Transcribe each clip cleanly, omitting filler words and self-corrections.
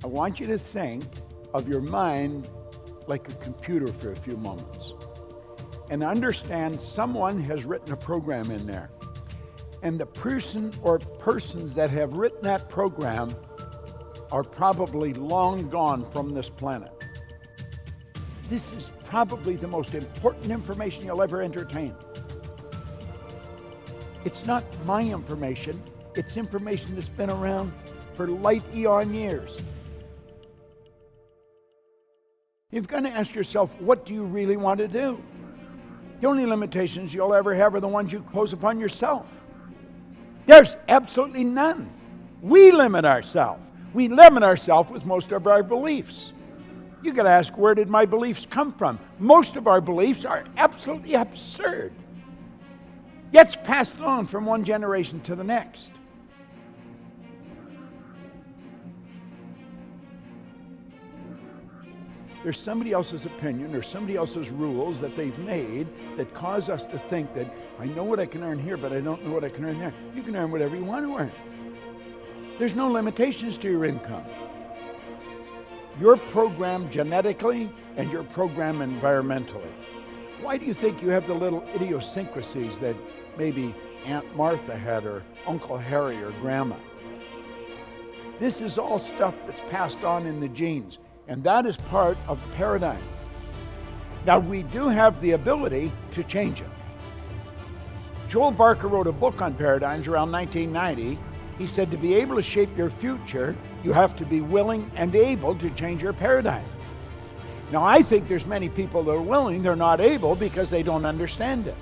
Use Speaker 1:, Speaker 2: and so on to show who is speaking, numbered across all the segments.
Speaker 1: I want you to think of your mind like a computer for a few moments and understand someone has written a program in there. And the person or persons that have written that program are probably long gone from this planet. This is probably the most important information you'll ever entertain. It's not my information, it's information that's been around for light eon years. You've got to ask yourself, what do you really want to do? The only limitations you'll ever have are the ones you impose upon yourself. There's absolutely none. We limit ourselves. We limit ourselves with most of our beliefs. You got to ask, where did my beliefs come from? Most of our beliefs are absolutely absurd. Gets passed on from one generation to the next. There's somebody else's opinion or somebody else's rules that they've made that cause us to think that I know what I can earn here, but I don't know what I can earn there. You can earn whatever you want to earn. There's no limitations to your income. You're programmed genetically and you're programmed environmentally. Why do you think you have the little idiosyncrasies that maybe Aunt Martha had or Uncle Harry or Grandma? This is all stuff that's passed on in the genes. And that is part of the paradigm. Now, we do have the ability to change it. Joel Barker wrote a book on paradigms around 1990. He said to be able to shape your future, you have to be willing and able to change your paradigm. Now, I think there's many people that are willing, they're not able because they don't understand it.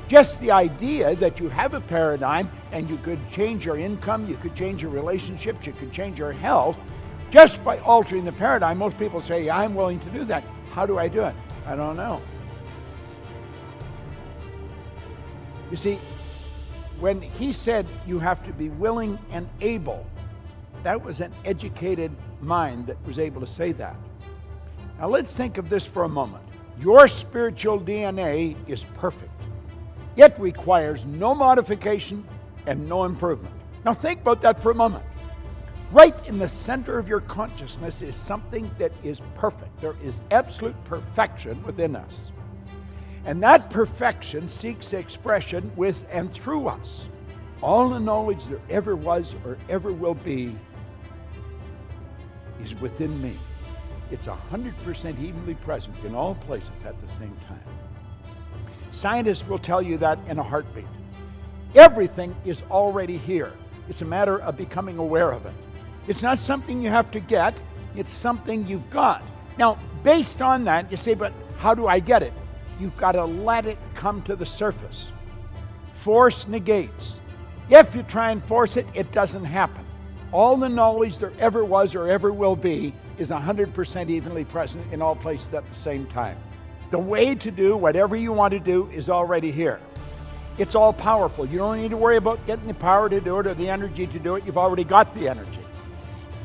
Speaker 1: Just the idea that you have a paradigm and you could change your income, you could change your relationships, you could change your health, just by altering the paradigm. Most people say, I'm willing to do that. How do I do it? I don't know. You see, when he said you have to be willing and able, that was an educated mind that was able to say that. Now let's think of this for a moment. Your spiritual DNA is perfect. It requires no modification and no improvement. Now think about that for a moment. Right in the center of your consciousness is something that is perfect. There is absolute perfection within us. And that perfection seeks expression with and through us. All the knowledge there ever was or ever will be is within me. It's 100% evenly present in all places at the same time. Scientists will tell you that in a heartbeat. Everything is already here. It's a matter of becoming aware of it. It's not something you have to get, it's something you've got. Now, based on that, you say, but how do I get it? You've got to let it come to the surface. Force negates. If you try and force it, it doesn't happen. All the knowledge there ever was or ever will be is 100% evenly present in all places at the same time. The way to do whatever you want to do is already here. It's all powerful. You don't need to worry about getting the power to do it or the energy to do it. You've already got the energy.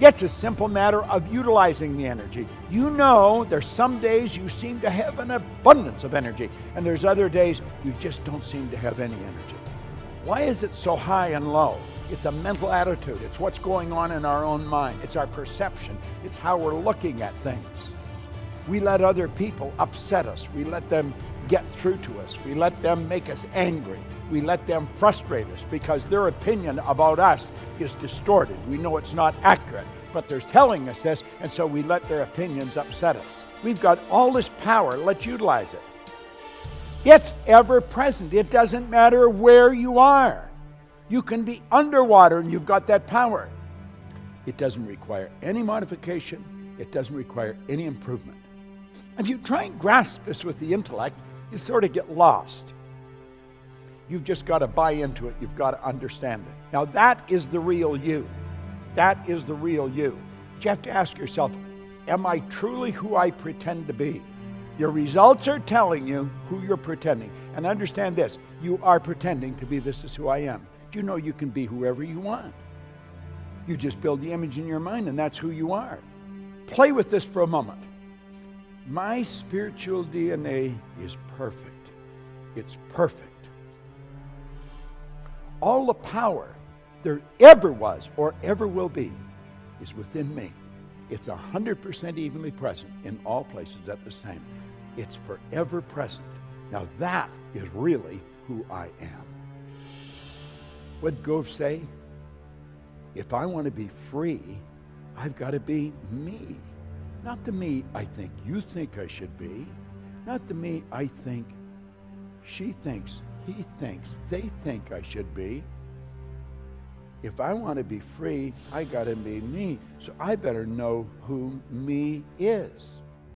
Speaker 1: It's a simple matter of utilizing the energy. You know, there's some days you seem to have an abundance of energy, and there's other days you just don't seem to have any energy. Why is it so high and low? It's a mental attitude. It's what's going on in our own mind. It's our perception. It's how we're looking at things. We let other people upset us. We let them get through to us. We let them make us angry. We let them frustrate us because their opinion about us is distorted. We know it's not accurate, but they're telling us this, and so we let their opinions upset us. We've got all this power. Let's utilize it. It's ever present. It doesn't matter where you are. You can be underwater and you've got that power. It doesn't require any modification. It doesn't require any improvement. If you try and grasp this with the intellect, you sort of get lost. You've just got to buy into it. You've got to understand it. Now that is the real you. That is the real you. But you have to ask yourself, am I truly who I pretend to be? Your results are telling you who you're pretending. And understand this, you are pretending to be this is who I am. Do you know you can be whoever you want? You just build the image in your mind and that's who you are. Play with this for a moment. My spiritual DNA is perfect. It's perfect. All the power there ever was or ever will be is within me. It's 100% evenly present in all places at the same. It's forever present. Now that is really who I am. What'd Gove say? If I want to be free, I've got to be me. Not the me I think you think I should be. Not the me I think she thinks, he thinks, they think I should be. If I want to be free, I got to be me. So I better know who me is.